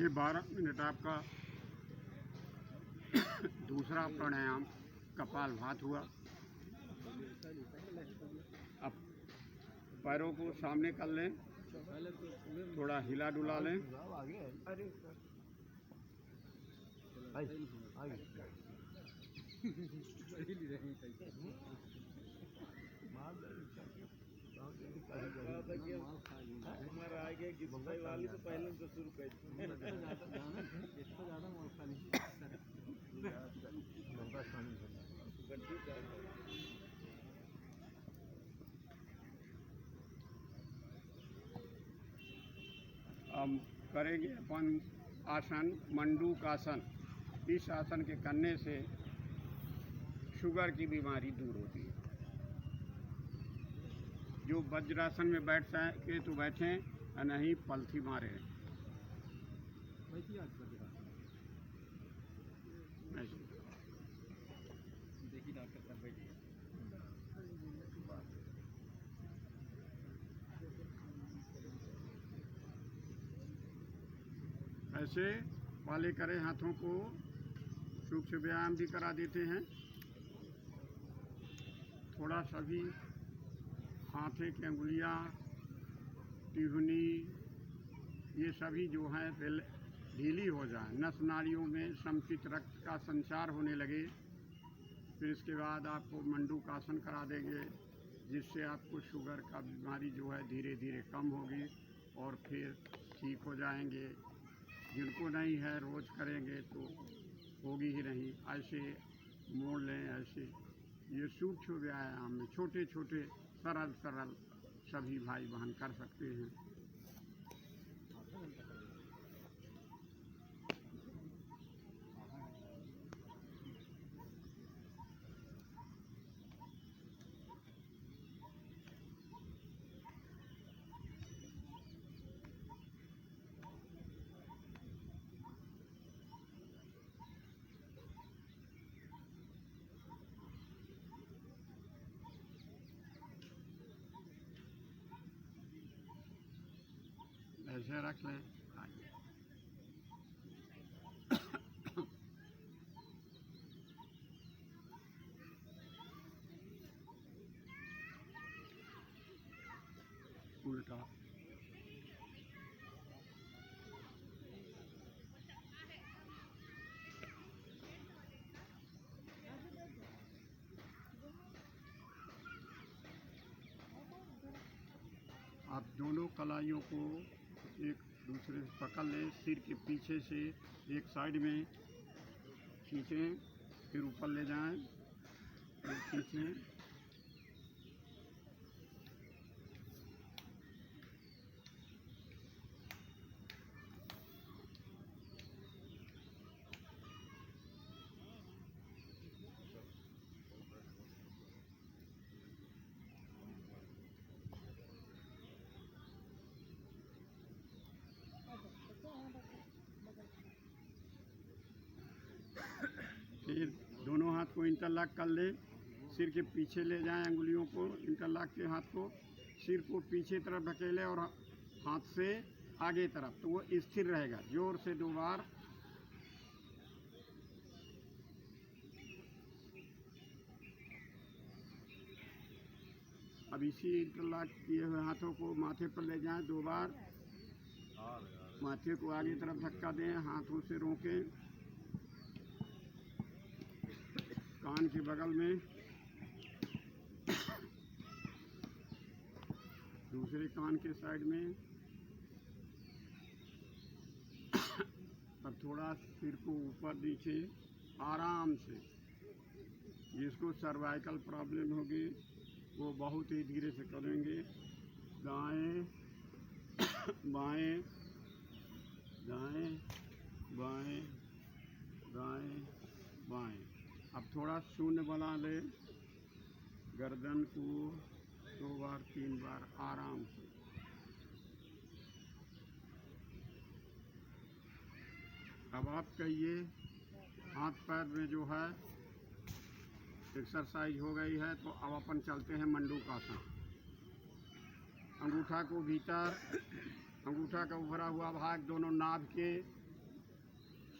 ये 12 मिनट आपका दूसरा प्राणायाम कपालभाति हुआ। अब पैरों को सामने कर लें, थोड़ा हिला डुला लें। वाली तो पहले से शुरू कर हम करेंगे अपन आसन मंडूकासन। इस आसन के करने से शुगर की बीमारी दूर होती है। जो वज्रासन में बैठ सके तो बैठें और नहीं पलथी मारे। देखिए डॉक्टर साहब बैठिए। ऐसे वाले करें, हाथों को सूक्ष्म व्यायाम भी करा देते हैं। थोड़ा सा भी हाथे की अंगुलियां, टिहनी, ये सभी जो है ढीली हो जाए, नस नाड़ियों में समुचित रक्त का संचार होने लगे। फिर इसके बाद आपको मंडूकासन करा देंगे, जिससे आपको शुगर का बीमारी जो है धीरे धीरे कम होगी और फिर ठीक हो जाएंगे। जिनको नहीं है रोज़ करेंगे तो होगी ही नहीं। ऐसे मोड़ लें, ऐसे ये सूक्ष्म व्यायाम में छोटे छोटे सरल सरल सभी भाई बहन कर सकते हैं। ऐसे रख लें। उल्टा आप दोनों कलाइयों को एक दूसरे से पकड़ लें। सिर के पीछे से एक साइड में खींचें, फिर ऊपर ले जाएं, फिर खींचें। फिर दोनों हाथ को इंटरलॉक कर लें, सिर के पीछे ले जाएं, अंगुलियों को इंटरलॉक के हाथ को, सिर को पीछे तरफ ढकेलें और हाथ से आगे तरफ, तो वो स्थिर रहेगा। जोर से 2 बार। अब इसी इंटरलॉक किए हुए हाथों को माथे पर ले जाएं 2 बार। माथे को आगे तरफ धक्का दें, हाथों से रोकें, कान के बगल में, दूसरे कान के साइड में। अब थोड़ा सिर को ऊपर नीचे आराम से। जिसको सर्वाइकल प्रॉब्लम होगी वो बहुत ही धीरे से करेंगे। दाएं बाएं, दाएं बाएं, दाएं बाएं। अब थोड़ा शून्य बना ले, गर्दन को 2 बार 3 बार आराम से। अब आप कहिए, हाथ पैर में जो है एक्सरसाइज हो गई है, तो अब अपन चलते हैं मंडूकासन। अंगूठा को भीतर, अंगूठा का उभरा हुआ भाग दोनों नाभ के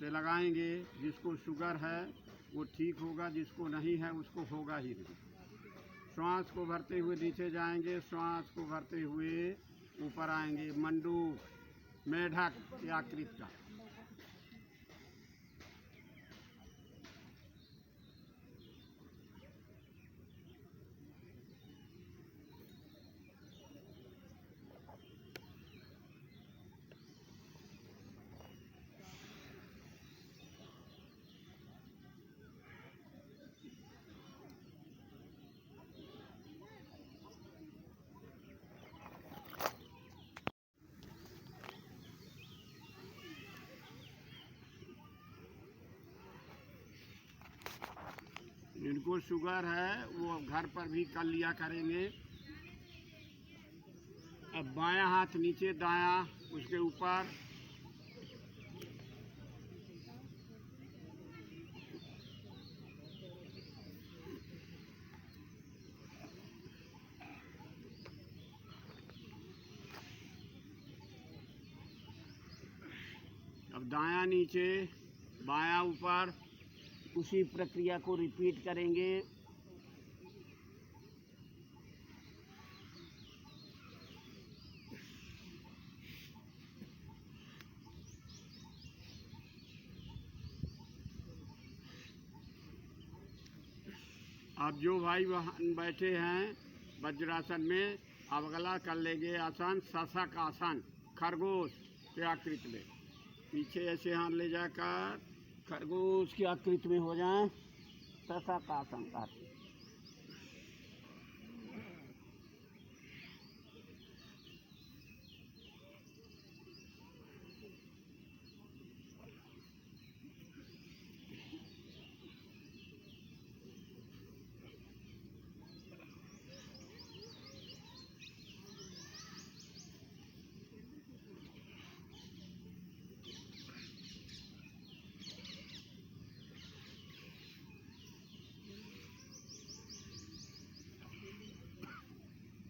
से लगाएंगे। जिसको शुगर है वो ठीक होगा, जिसको नहीं है उसको होगा ही नहीं। श्वास को भरते हुए नीचे जाएंगे, श्वास को भरते हुए ऊपर आएंगे। मंडूक मेढक की आकृति का। जिनको शुगर है वो घर पर भी कर लिया करेंगे। अब बायां हाथ नीचे, दायां उसके ऊपर। अब दायां नीचे, बायां ऊपर। उसी प्रक्रिया को रिपीट करेंगे। अब जो भाई वहाँ बैठे हैं वज्रासन में, अब अगला कर लेंगे आसन शशक आसन, खरगोश की आकृति में। पीछे ऐसे हाथ ले जाकर खरगोश की आकृति में हो जाएं, शशक आसन का।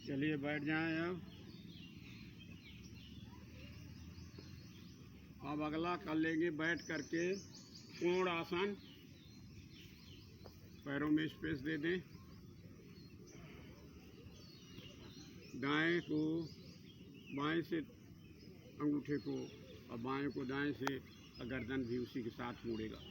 चलिए बैठ जाएं। अब अगला कर लेंगे बैठ करके कोण आसन। पैरों में स्पेस दे दें। दाएं को बाएं से अंगूठे को और बाएं को दाएं से, गर्दन भी उसी के साथ मुड़ेगा।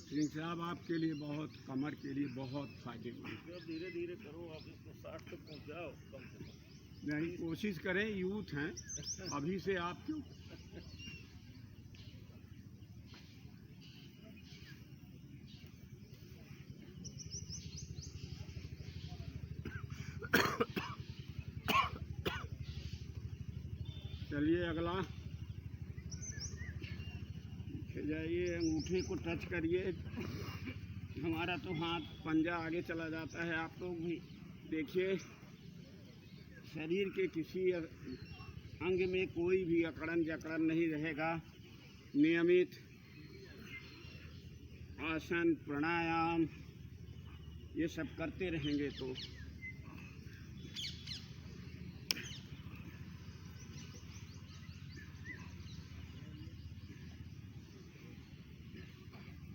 सिंह साहब आपके लिए बहुत, कमर के लिए बहुत फायदेमंद है। धीरे धीरे करो, आप इसको 60 तक पहुँचाओ कम से कम। नहीं, कोशिश करें, यूथ हैं अभी से आप क्यों। चलिए अगला जाइए, अंगूठे को टच करिए। हमारा तो हाथ पंजा आगे चला जाता है, आप लोग भी देखिए। शरीर के किसी अंग में कोई भी अकड़न जकड़न नहीं रहेगा। नियमित आसन प्राणायाम ये सब करते रहेंगे तो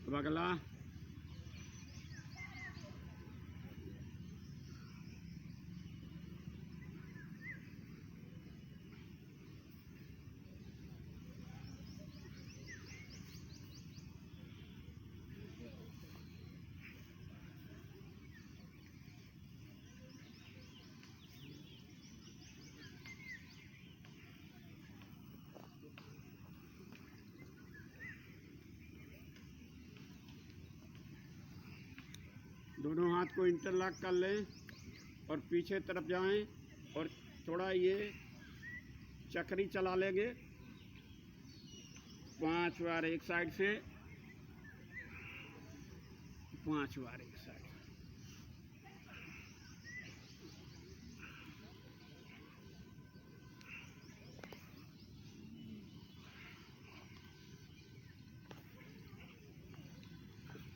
अब अगला दोनों हाथ को इंटरलॉक कर लें और पीछे तरफ जाएं और थोड़ा ये चक्री चला लेंगे 5 बार एक साइड से, 5 बार एक साइड।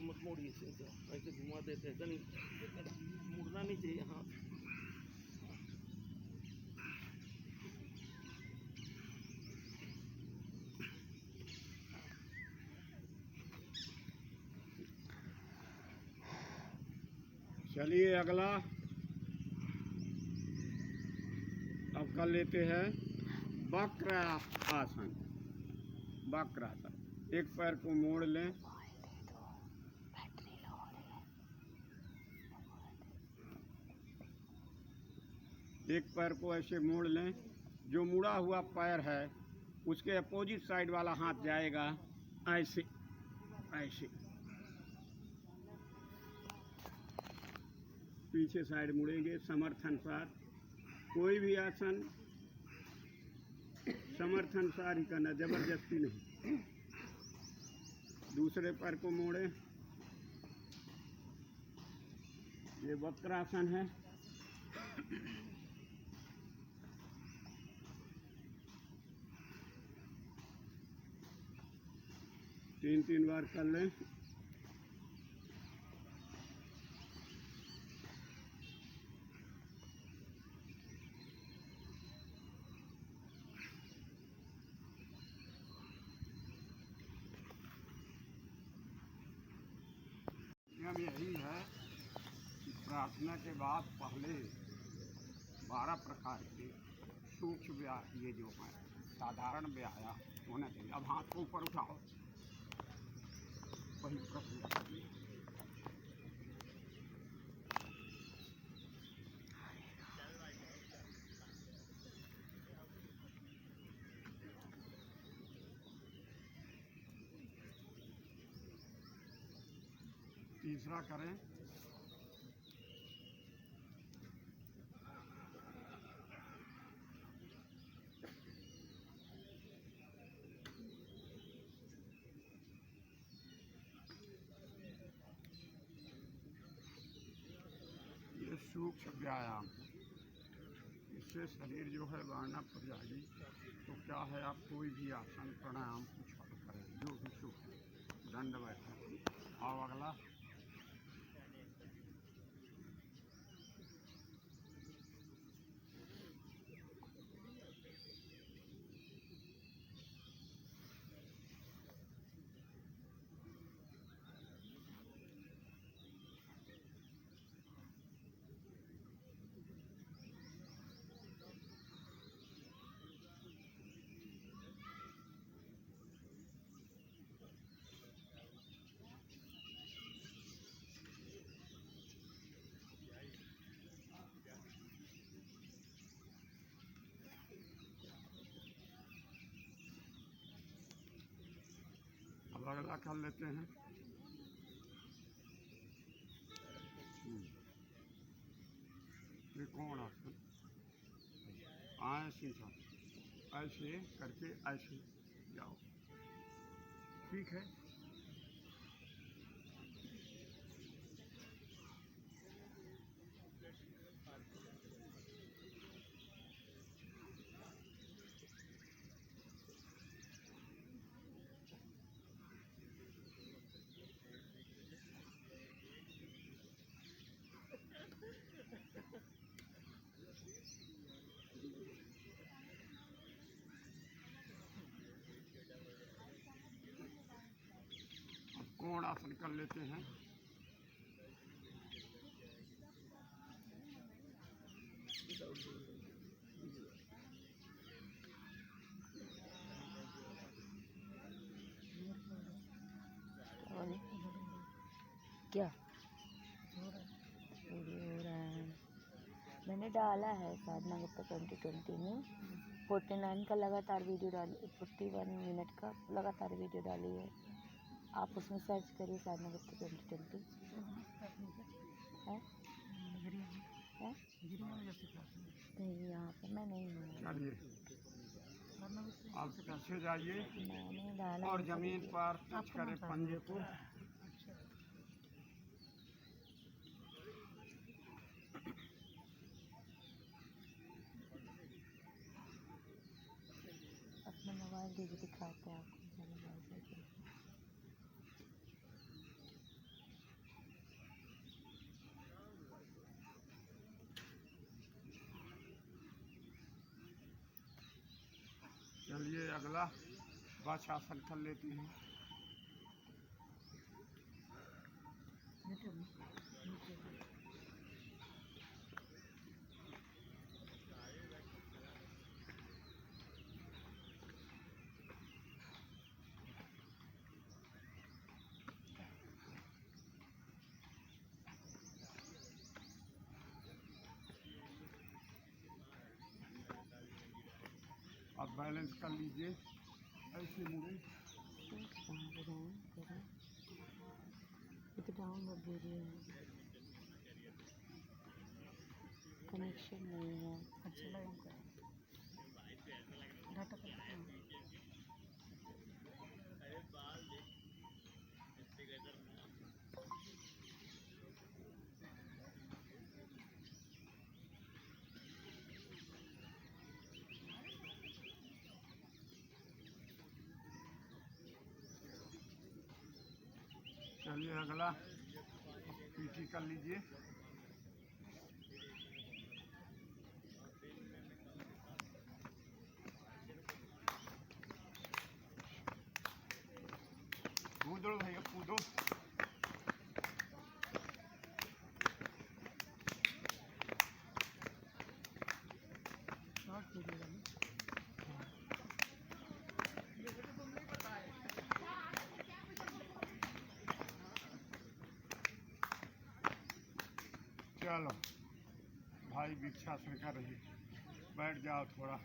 मत मोड़िए से, ऐसे घुमा देते हैं, नहीं मुड़ना नहीं चाहिए हाथ। चलिए अगला अब कर लेते हैं वक्र आसन। वक्र आसन, एक पैर को मोड़ लें, एक पैर को ऐसे मोड़ लें, जो मुड़ा हुआ पैर है उसके अपोजिट साइड वाला हाथ जाएगा ऐसे ऐसे, पीछे साइड मुड़ेंगे समर्थानुसार। कोई भी आसन समर्थानुसार ही करना, जबरदस्ती नहीं। दूसरे पैर को मोड़े, ये वक्रासन है। तीन बार कर लें। नियम यही है कि प्रार्थना के बाद पहले 12 प्रकार के सूक्ष्म व्यायाम, ये जो है साधारण व्यायाम होना चाहिए। अब हाथ को ऊपर उठाओ, वही प्रश्न करिए। तीसरा करें, ये सूक्ष्म व्यायाम है, इससे शरीर जो है वार्नअप हो जाएगी। तो क्या है, आप कोई भी आसन प्राणायाम कुछ करें, जो भी सूक्ष्म दंड बैठक। आओ अगला, अब अगला कर लेते हैं। त्रिकोण आसन, ऐसे ऐसे करके ऐसे जाओ, ठीक है। कोण आसन कर लेते हैं। क्या वीडियो हो रहा है? मैंने डाला है साधना गुप्ता 2020 में 49 का लगातार वीडियो डाली, 41 मिनट का लगातार वीडियो डाली है। आप उसमें सर्च करिए साधना गुप्ता 2020। है? है? नहीं, यहाँ पर मैं नहीं हूँ। चलिए आप पीछे जाइए मैंने डाला और उनका जमीन वीडियो। पर टच करें पंजे को। अपना मोबाइल दीजिए, दिखाते हैं आपको मेरा मोबाइल से देखिए। चलिए अगला बाछ आसन कर लेती हैं। आप बैलेंस कर लीजिए, ऐसे मुड़े। डाउनलोड वीडियो है, कनेक्शन नहीं है। अच्छा लगा डाटा करते हैं। चलिए अगला पीटी कर लीजिए। कूदो भैया कूदो। चलो भाई भिक्षासन कर रही, बैठ जाओ थोड़ा।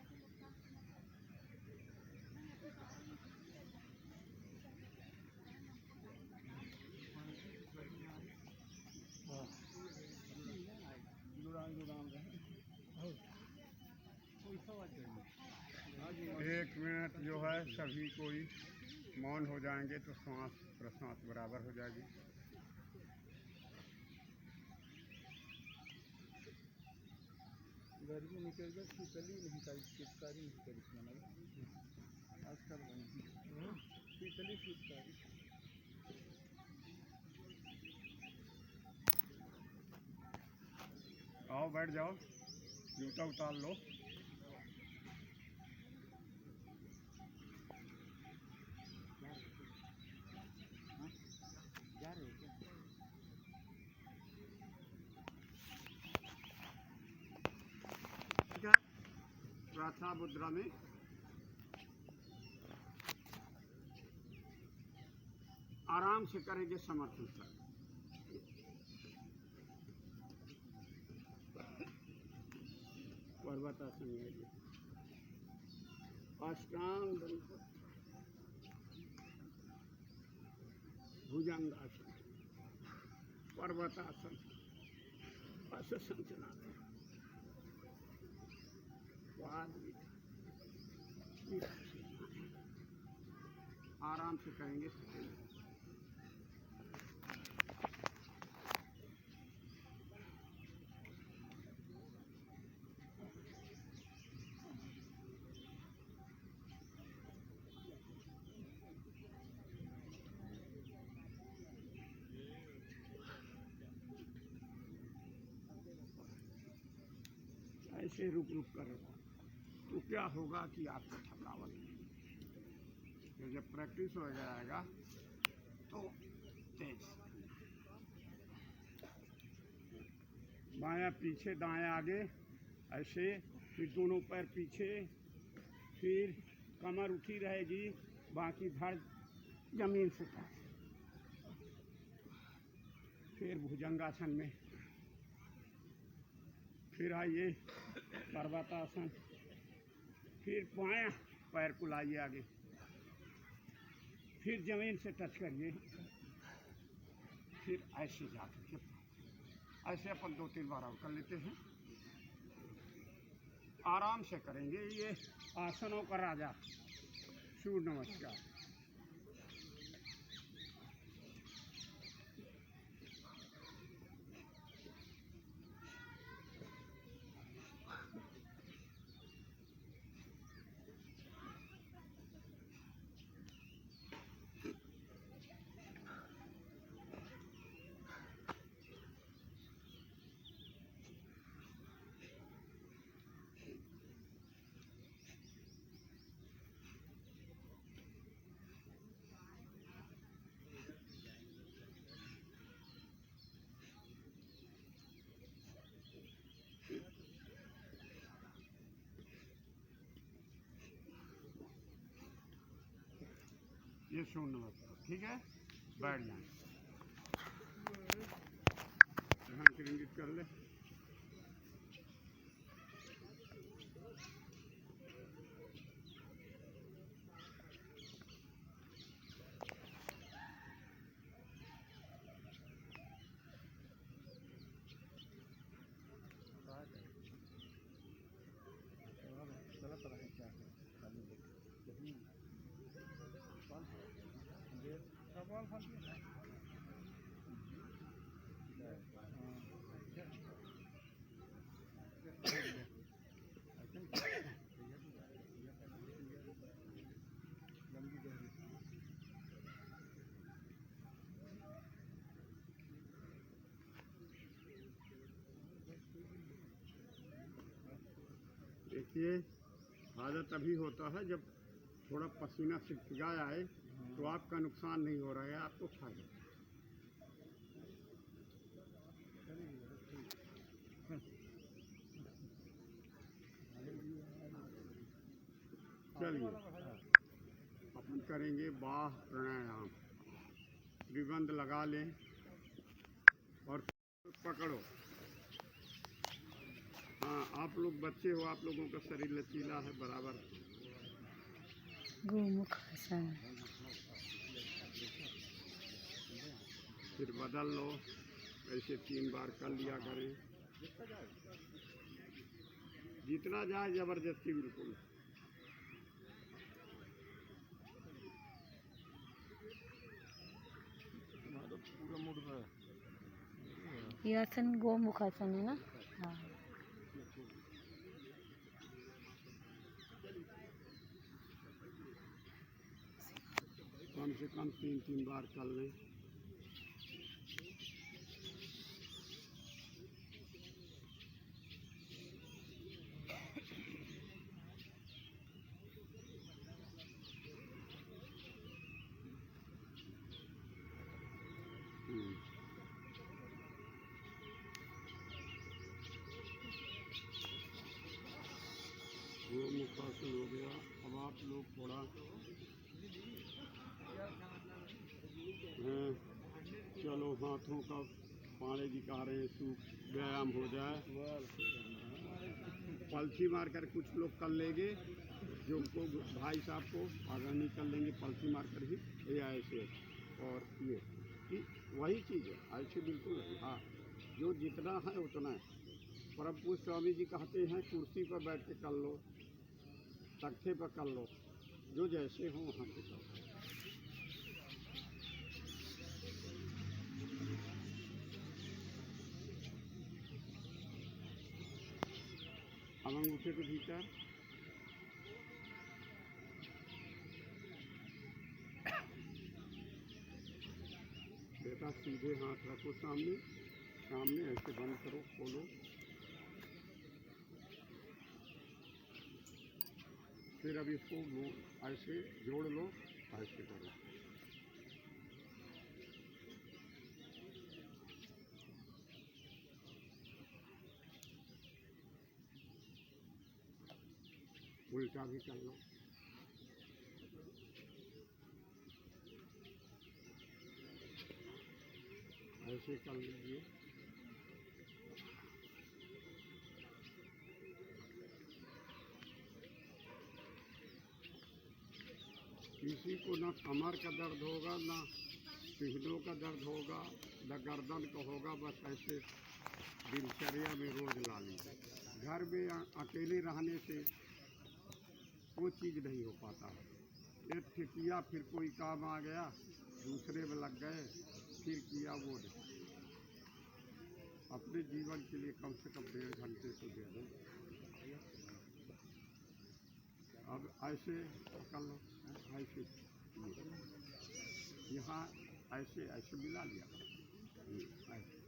एक मिनट जो है सभी कोई मौन हो जाएंगे तो सांस प्रश्वास बराबर हो जाएगी। गर्मी निकल गया, शीतली नहीं करी, शीतकारी नहीं करी, आजकल शीतली शीतकारी। आओ बैठ जाओ, जूता उतार लो। प्रार्थना मुद्रा में आराम से करेंगे, समर्थन से। पर्वतासन है ये, अष्टांग दंड, भुजंगासन, पर्वतासन, असंचनासन, आराम से करेंगे। ऐसे रुक रुक कर तो क्या होगा कि आपका थकावट तो जब प्रैक्टिस हो जाएगा तो तेज। बायां पीछे दायां आगे, ऐसे। फिर दोनों पैर पीछे, फिर कमर उठी रहेगी, बाकी धड़ जमीन से टच। फिर भुजंगासन में, फिर आइए पर्वतासन, फिर बायां पैर को लाइए आगे, फिर जमीन से टच करिए, फिर ऐसे जाकर के ऐसे अपन 2-3 बार और कर लेते हैं। आराम से करेंगे। ये आसनों का राजा सूर्य नमस्कार। ये सूर्य नमस्कार। ठीक है, बैठ जाए, ध्यान केंद्रित कर ले। गलत रहे क्या है खाली यही सवाल फल देखिए, आदत अभी होता है जब थोड़ा पसीना सिकसिका आए तो आपका नुकसान नहीं हो रहा है, आपको फायदा। चलिए, अपन करेंगे बाह प्राणायाम। रिबंध लगा लें और पकड़ो। हाँ, आप लोग बच्चे हो, आप लोगों का शरीर लचीला है बराबर। गोमुख आसन। फिर बदल लो, ऐसे 3 बार कर लिया करें। जितना जाए जबरदस्ती बिल्कुल। पूरा मुड़ रहा है। ये आसन गोमुख आसन है ना। हाँ, कम से कम 3-3 बार कर लें। गोमुखासन हो गया। अब आप लोग थोड़ा चलो हाथों का पाड़े दिखा रहे हैं, सूख व्यायाम हो जाए। पलथी मार कर कुछ लोग कर लेंगे, जो को भाई साहब को आगे नहीं कर लेंगे, पलथी मार कर ही ये ऐसे। और ये कि वही चीज़ है, ऐसे बिल्कुल नहीं। हाँ, जो जितना है उतना है। परम पूज्य स्वामी जी कहते हैं कुर्सी पर बैठ के कर लो, तख्ते पर कर लो, जो जैसे हो वहाँ पे करो। अब अंगूठे के भीतर बेटा सीधे हाथ रखो, सामने सामने ऐसे बंद करो, खोलो। फिर अब इसको ऐसे जोड़ लो, ऐसे करो। उल्टा भी कर लो। ऐसे कर लीजिए। किसी को ना कमर का दर्द होगा, ना सीढ़ों का दर्द होगा, न गर्दन का होगा, बस ऐसे दिनचर्या में रोज ला लीजिए। घर में अकेले रहने से वो चीज़ नहीं हो पाता है। एक ठे किया, फिर कोई काम आ गया, दूसरे में लग गए, फिर किया वो नहीं। अपने जीवन के लिए कम से कम 1.5 घंटे तो दे दो। अब ऐसे कर लो, ऐसे यहाँ ऐसे ऐसे मिला लिया ऐसे।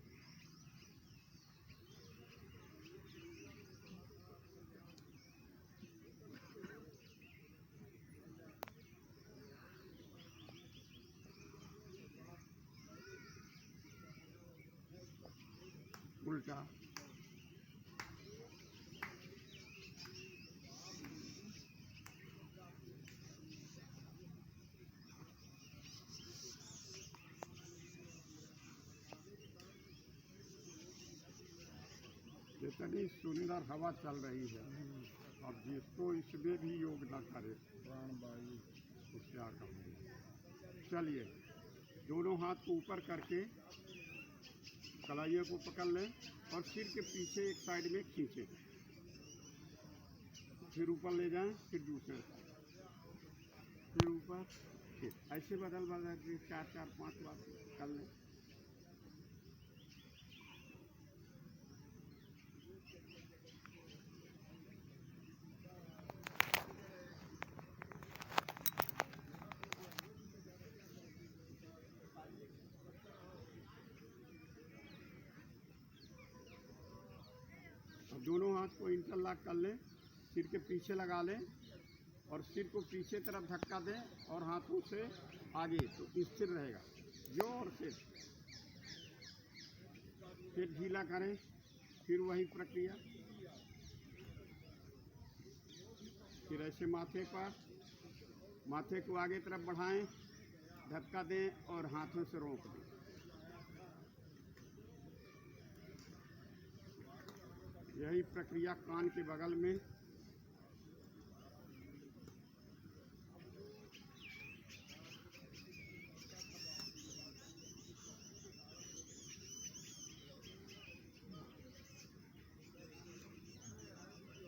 उल्टा इतनी सुंदर हवा चल रही है, अब जिसको इसमें भी योग न करे प्राणवायु, उससे क्या कहूँ। चलिए, दोनों हाथ को ऊपर करके कलाइयों को पकड़ लें और सिर के पीछे एक साइड में खींचें, फिर ऊपर ले जाएं, फिर दूसरे फिर ऊपर, फिर ऐसे बदल बदल के 4-4-5 बार कर लें। दोनों हाथ को इंटरलॉक कर लें, सिर के पीछे लगा लें और सिर को पीछे तरफ धक्का दें और हाथों से आगे, तो स्थिर रहेगा। जोर से फिर ढीला करें, फिर वही प्रक्रिया, फिर ऐसे माथे को आगे तरफ बढ़ाएं, धक्का दें और हाथों से रोक दें। यही प्रक्रिया कान के बगल में,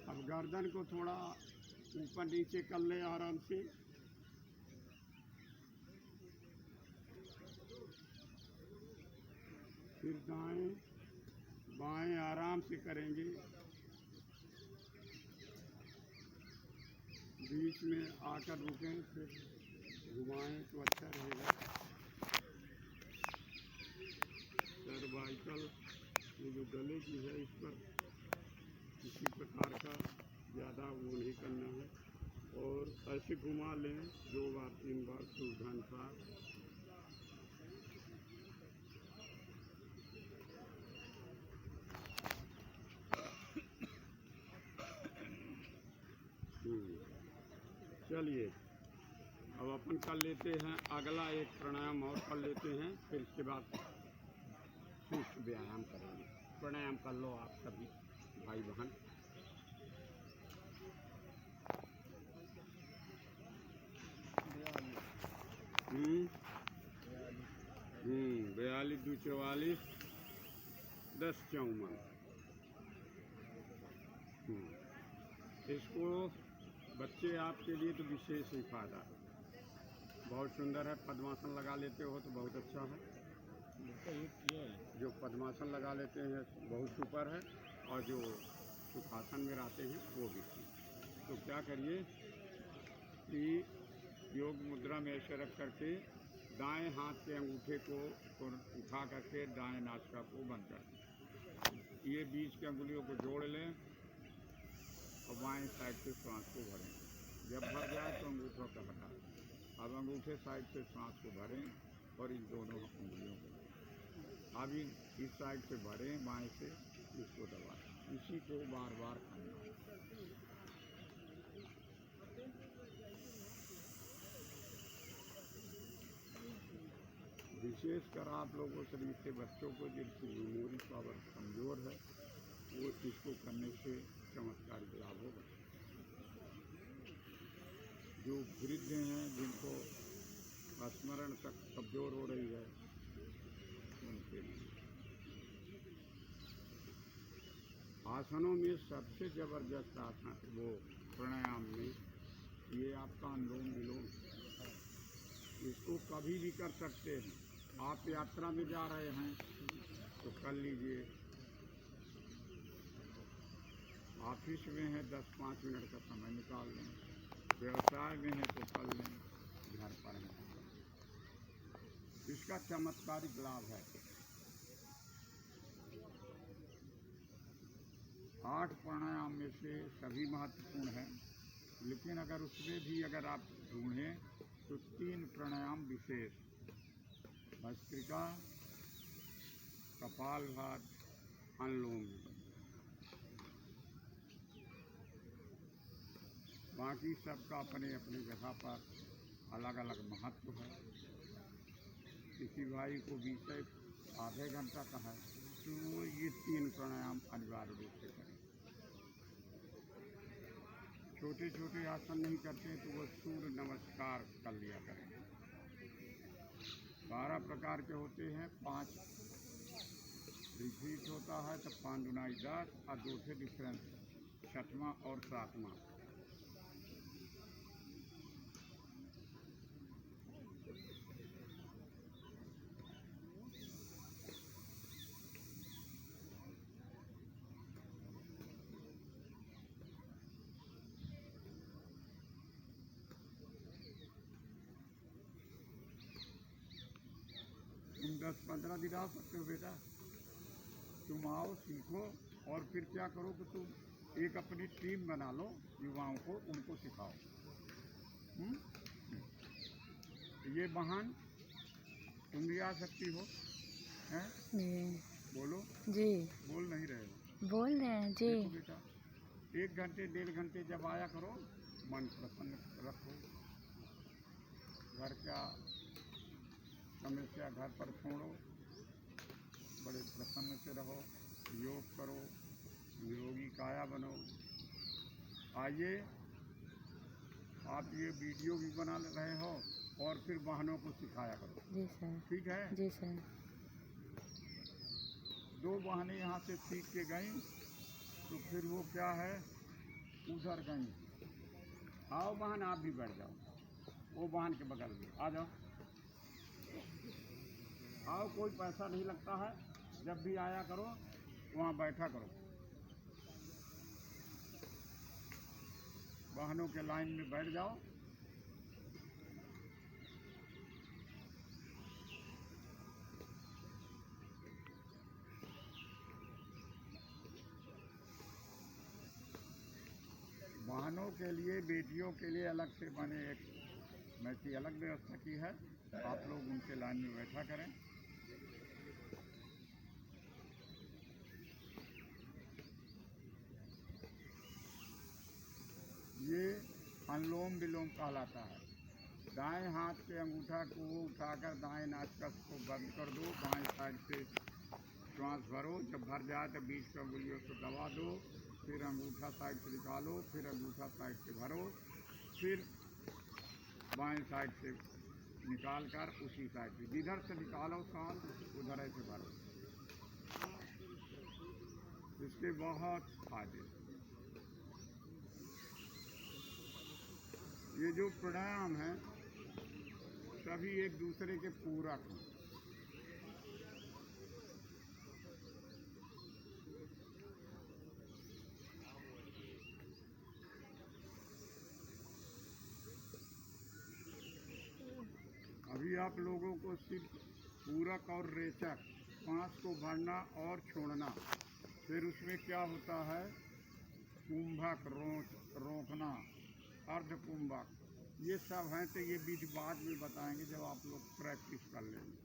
अब गर्दन को थोड़ा ऊपर नीचे कर लें आराम से। फिर दाएं बाएं आराम से करेंगे, बीच में आकर रुकें, फिर घुमाएं तो अच्छा रहेगा। सर्वाइकल ये जो गले की है, इस पर किसी प्रकार का ज़्यादा वो नहीं करना है और ऐसे घुमा लें 2 बार 3 बार सुविधानुसार। चलिए, अब अपन कर लेते हैं अगला एक प्राणायाम और कर लेते हैं, फिर इसके बाद सूक्ष्म व्यायाम करेंगे। प्राणायाम कर लो आप सभी भाई बहन। हम्म 42 2 44 10 54। इसको बच्चे आपके लिए तो विशेष ही फायदा है, बहुत सुंदर है। पद्मासन लगा लेते हो तो बहुत अच्छा है। जो पद्मासन लगा लेते हैं बहुत सुपर है, और जो सुखासन में रहते हैं वो भी। तो क्या करिए कि योग मुद्रा में ऐसे रख करके दाएं हाथ के अंगूठे को उठा करके दाएं नासिका को बंद कर दें। ये बीच की अंगुलियों को जोड़ लें और बाएं साइड से सांस को भरें। जब भर जाए तो अंगूठों का हटाएं। अब अंगूठे साइड से सांस को भरें और इन दोनों अंगुलियों को अब इस साइड से भरें, बाएं से इसको दबाएं। इसी को बार बार करना है। विशेषकर आप लोगों शरीर के बच्चों को जिनकी मेमोरी पावर कमज़ोर है, वो इसको करने से चमत्कारिक लाभ होगा। जो वृद्ध हैं, जिनको स्मरण तक कमजोर हो रही है उनके लिए। आसनों में सबसे जबरदस्त आसन वो प्राणायाम में ये आपका अनुलोम विलोम, इसको कभी भी कर सकते हैं। आप यात्रा में जा रहे हैं तो कर लीजिए, ऑफिस में है 10-5 मिनट का समय निकाल लें, व्यवसाय में है तो कर लें, घर पर है। इसका चमत्कारिक लाभ है। 8 प्राणायाम में से सभी महत्वपूर्ण हैं, लेकिन अगर उसमें भी अगर आप ढूंढें तो 3 प्राणायाम विशेष, भस्त्रिका, कपालभाति, अनुलोम विलोम। बाकी सबका अपने अपने जगह पर अलग अलग महत्व है। किसी भाई को विषय आधे घंटा का है तो वो ये 3 प्राणायाम अनिवार्य रूप से करें। छोटे छोटे आसन नहीं करते तो वो सूर्य नमस्कार कर लिया करें। 12 प्रकार के होते हैं, 5 रिपीट होता है तो 5 दुनाई 10 और 2 से डिफरेंस, 6वां और 7वां। तुम 10-15 दिन आ सकते हो बेटा, तुम आओ सीखो और फिर क्या करो कि तुम एक अपनी टीम बना लो, युवाओं को उनको सिखाओ। ये बहन तुम भी आ सकती हो, हैं? जी बोलो। जी बोल नहीं रहे हो? बोल रहे हैं जी। देखो बेटा, 1 घंटे 1.5 घंटे जब आया करो, मन प्रसन्न रखो, घर का समस्या घर पर छोड़ो, बड़े प्रसन्न से रहो, योग करो, निरोगी काया बनो। आइए, आप ये वीडियो भी बना रहे हो और फिर बहनों को सिखाया करो। जी सर। ठीक है? जी सर। 2 बहनें यहाँ से सीख के गईं तो फिर वो क्या है, उधर गईं। आओ बहन, आप भी बैठ जाओ, वो बहन के बगल में आ जाओ। आओ, कोई पैसा नहीं लगता है, जब भी आया करो वहाँ बैठा करो। बहनों के लाइन में बैठ जाओ। बहनों के लिए, बेटियों के लिए अलग से मैंने एक वैसी अलग व्यवस्था की है, आप लोग उनके लाइन में बैठा करें। ये अनुलोम विलोम कहलाता है। दाएं हाथ के अंगूठा को उठाकर दाएं नासिका को बंद कर दो, बाएं साइड से श्वास भरो, जब भर जाए तो बीच की उंगलियों से दबा दो, फिर अंगूठा साइड से निकालो, फिर अंगूठा साइड से भरो, फिर बाएं साइड से निकाल कर उसी साइड से जिधर से निकालो सांस उधर से भरो। इसके बहुत फायदे। ये जो प्राणायाम है सभी एक दूसरे के पूरक हैं। अभी आप लोगों को सिर्फ पूरक और रेचक, सांस को भरना और छोड़ना, फिर उसमें क्या होता है, कुंभक, रोकना, अर्ध कुंभक, ये सब हैं। तो ये विधि बाद में बताएंगे जब आप लोग प्रैक्टिस कर लेंगे।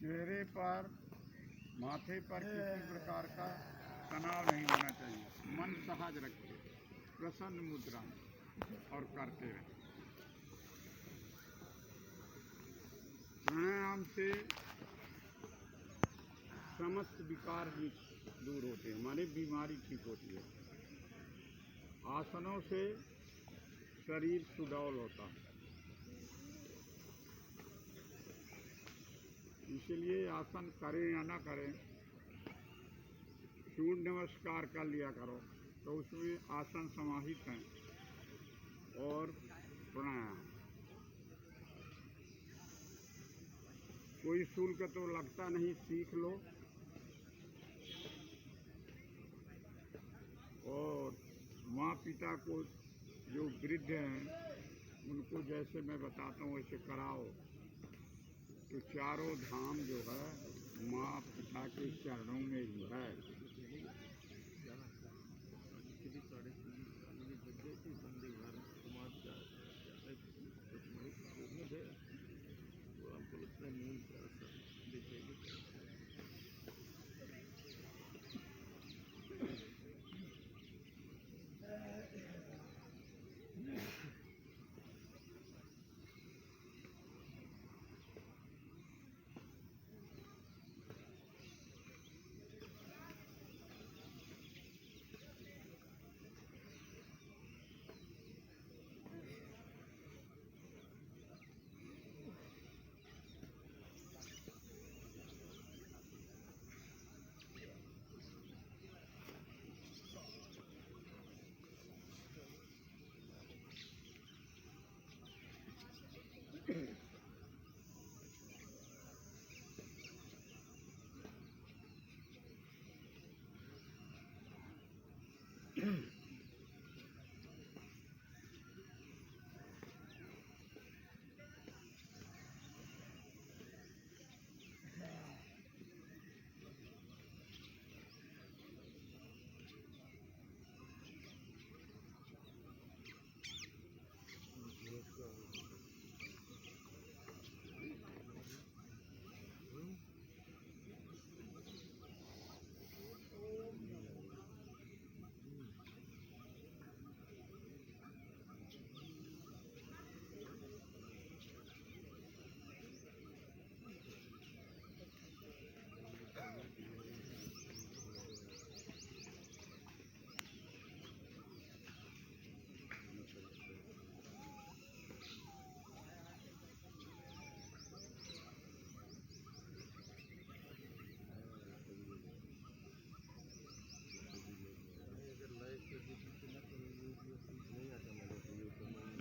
चेहरे पर, माथे पर किसी प्रकार का तनाव नहीं होना चाहिए। मन सहज रखिए, प्रसन्न मुद्रा में और करते रहें। प्राणायाम से समस्त विकार भी दूर होते हैं, हमारी बीमारी ठीक होती है। आसनों से शरीर सुडौल होता है, इसलिए आसन करें या ना करें, सूर्य नमस्कार कर लिया करो, तो उसमें आसन समाहित हैं और प्राणायाम। कोई शुल्क तो लगता नहीं, सीख लो। और माँ पिता को जो वृद्ध हैं उनको जैसे मैं बताता हूँ वैसे कराओ, तो चारों धाम जो है माँ पिता के चरणों में ही है।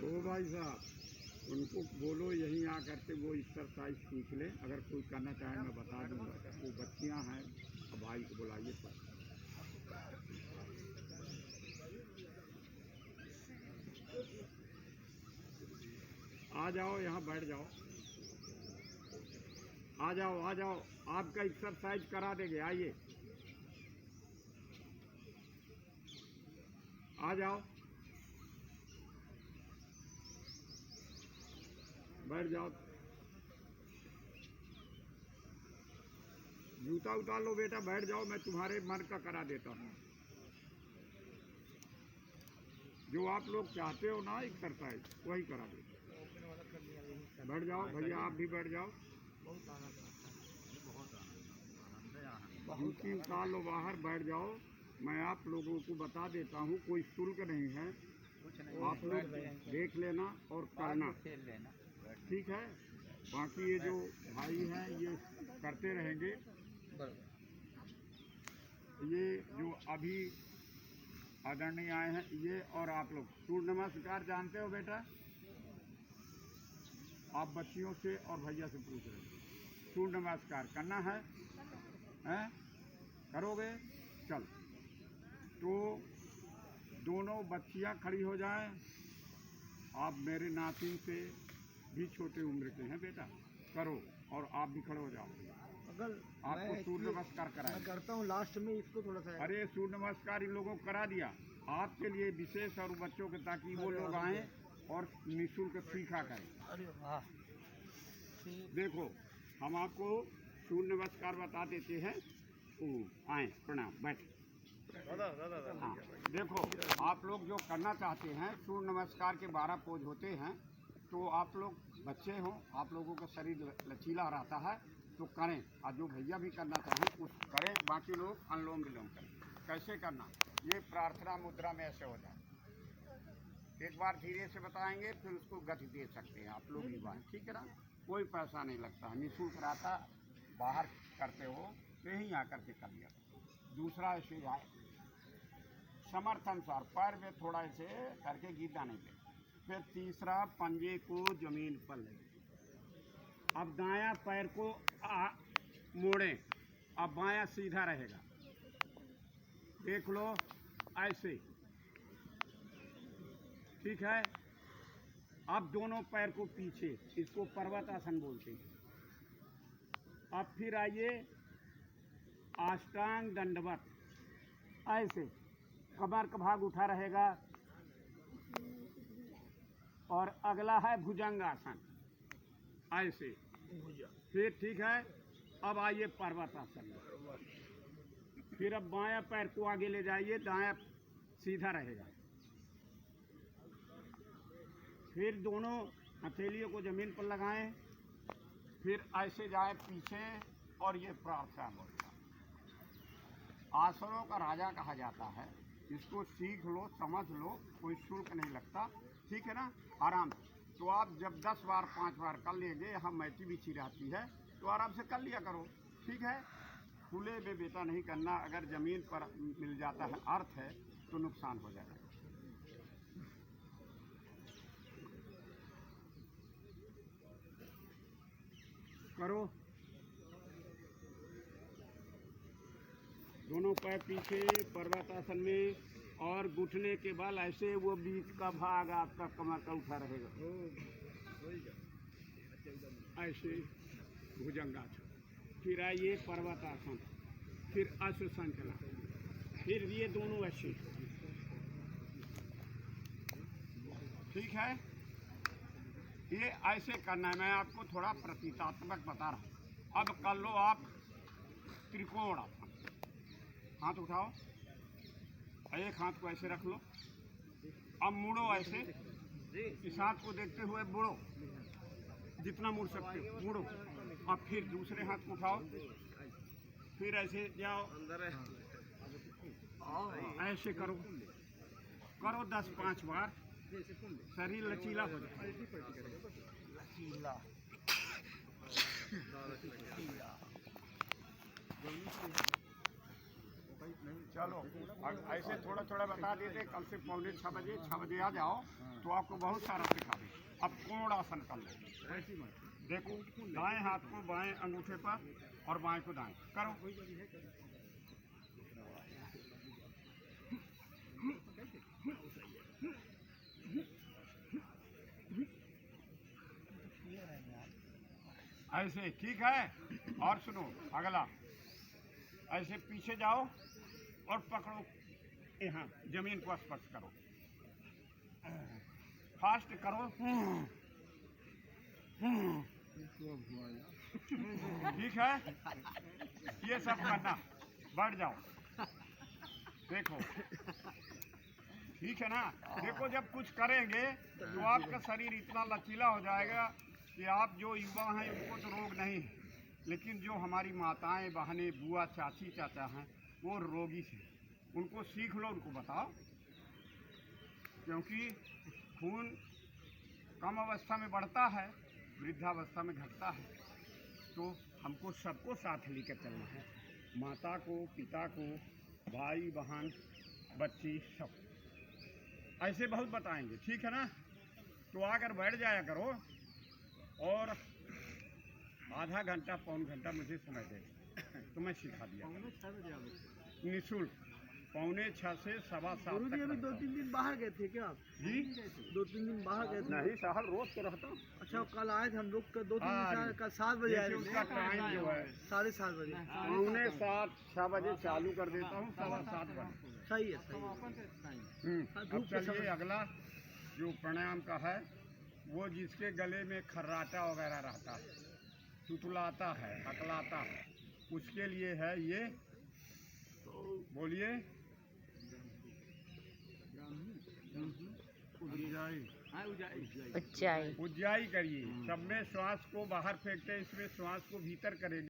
तो भाई साहब उनको बोलो यहीं आकर के वो एक्सरसाइज सीख ले। अगर कोई करना चाहे मैं बता दूंगा। वो बच्चियां हैं, भाई को बुलाइए पर। आ जाओ, यहाँ बैठ जाओ। आ जाओ आ जाओ, आपका एक्सरसाइज करा देंगे, आइए आ जाओ, बैठ जाओ। जूता उतार लो बेटा, बैठ जाओ, मैं तुम्हारे मन का करा देता हूँ। जो आप लोग चाहते हो ना एक्सरसाइज, वही करा देता। बैठ जाओ भैया, आप भी बैठ जाओ। जूती उतार लो बाहर, बैठ जाओ। मैं आप लोगों को बता देता हूँ, कोई शुल्क नहीं है, आप लोग देख लेना और करना, ठीक है। बाकी ये जो भाई हैं ये करते रहेंगे। ये जो अभी आदरणीय आए हैं ये, और आप लोग सूर्य नमस्कार जानते हो बेटा? आप बच्चियों से और भैया से पूछ रहे हैं, सूर्य नमस्कार करना है, हैं? करोगे? चल, तो दोनों बच्चियां खड़ी हो जाएं। आप मेरे नातिन से भी छोटे उम्र के हैं बेटा, करो, और आप भी खड़े हो जाओ। अगर आपको सूर्य नमस्कार कराएं। मैं करता हूँ लास्ट में इसको थोड़ा सा। अरे सूर्य नमस्कार इन लोगों को करा दिया आपके लिए विशेष, और बच्चों के, ताकि वो लोग आएँ और निःशुल्क सीखा करें। अरे वाह, देखो हम आपको सूर्य नमस्कार बता देते हैं। आए प्रणाम, बैठ। हाँ, देखो आप लोग जो करना चाहते हैं, सूर्य नमस्कार के 12 पोज होते हैं, तो आप लोग बच्चे हो, आप लोगों का शरीर लचीला रहता है तो करें, और जो भैया भी करना चाहें उस करें, बाकी लोग अनुलोम विलोम करें। कैसे करना, ये प्रार्थना मुद्रा में ऐसे हो जाए। एक बार धीरे से बताएंगे, फिर उसको गति दे सकते हैं आप लोग एक बार, ठीक है ना। कोई पैसा नहीं लगता, निःशुल्क रहता, बाहर करते हो तो यहीं आकर के कर लिया। दूसरा ऐसे आए, समर्थ अनुसार पैर में थोड़ा ऐसे करके गिरना नहीं दे। फिर तीसरा, पंजे को जमीन पर ले। अब दायां पैर को मोड़ें, अब बायां सीधा रहेगा। देख लो ऐसे, ठीक है। अब दोनों पैर को पीछे, इसको पर्वतासन बोलते हैं। अब फिर आइए अष्टांग दंडवत, ऐसे कमर का भाग उठा रहेगा। और अगला है भुजंगासन, ऐसे। फिर ठीक है, अब आइए पर्वतासन में। फिर अब बायां पैर को आगे ले जाइए, दायां सीधा रहेगा। फिर दोनों हथेलियों को जमीन पर लगाएं, फिर ऐसे जाए पीछे, और ये प्रार्थना बोलता। आसनों का राजा कहा जाता है, इसको सीख लो, समझ लो, कोई शुल्क नहीं लगता, ठीक है ना, आराम से। तो आप जब 10 बार 5 बार कर लेंगे, यहाँ मैटी बिछी रहती है तो आराम से कर लिया करो, ठीक है। खुले में बेटा नहीं करना, अगर ज़मीन पर मिल जाता है अर्थ है तो नुकसान हो जाएगा। करो, दोनों पैर पीछे पर्वतासन में, और घुटने के बल ऐसे, वो बीच का भाग आपका कमर का उठा रहेगा, ऐसे भुजंगासन। फिर आइए पर्वतासन, फिर अश्व संचलन, फिर ये दोनों ऐसे, ठीक है। ये ऐसे करना है, मैं आपको थोड़ा प्रतीकात्मक बता रहा हूँ। अब कर लो आप त्रिकोण आसन, हाथ उठाओ, एक हाथ को ऐसे रख लो, अब मुड़ो ऐसे, इस हाथ को देखते हुए मुड़ो, जितना मुड़ सकते हो मुड़ो। अब फिर दूसरे हाथ को उठाओ, फिर ऐसे जाओ, ऐसे करो, करो 10-5 बार, शरीर लचीला हो जाए। लचीला, चलो ऐसे थोड़ा थोड़ा बता देते, कल से पौने 6 बजे आ जाओ तो आपको बहुत सारा सिखा दें। अब कोण आसन कर लो, देखो दाएं हाथ को बाएं अंगूठे पर और बाएं को दाएं करो। ऐसे, ठीक है। और सुनो अगला, ऐसे पीछे जाओ और पकड़ो, यहाँ जमीन को स्पर्श करो, फास्ट करो, ठीक है। ये सब करना, बढ़ जाओ, देखो, ठीक है ना। देखो जब कुछ करेंगे तो आपका शरीर इतना लचीला हो जाएगा कि आप जो युवा हैं उनको तो रोग नहीं है, लेकिन जो हमारी माताएं बहनें बुआ चाची चाचा हैं वो रोगी थे, उनको सीख लो, उनको बताओ, क्योंकि खून कम अवस्था में बढ़ता है, वृद्धावस्था में घटता है। तो हमको सबको साथ लेकर चलना है, माता को, पिता को, भाई बहन बच्ची सब, ऐसे बहुत बताएंगे, ठीक है ना। तो आकर बैठ जाया करो और आधा घंटा पौन घंटा मुझे समय दे तो मैं सिखा दिया, निःशुल्क। 5:45 से 7:15 तक। अभी 2-3 दिन बाहर गए थे क्या आप? जी 2-3 दिन बाहर गए थे? नहीं साहब, रोज तो रहता हूँ। अच्छा, कल आए थे हम लोग, 2-3 दिन, कल 7 बजे आए थे। उसका टाइम जो है 7:30 बजे। 5:45-6 बजे चालू कर देता हूँ, 7:15 बजे। सही है, सही है। अब चलिए अगला जो प्राणायाम का है, वो जिसके गले में खर्राटा वगैरह रहता है, तुतलाता है, हकलाता है, उसके लिए है ये। बोलिए। उज्जाई उज्जाई करिए। सब में श्वास को बाहर फेंकते हैं, इसमें श्वास को भीतर करेंगे।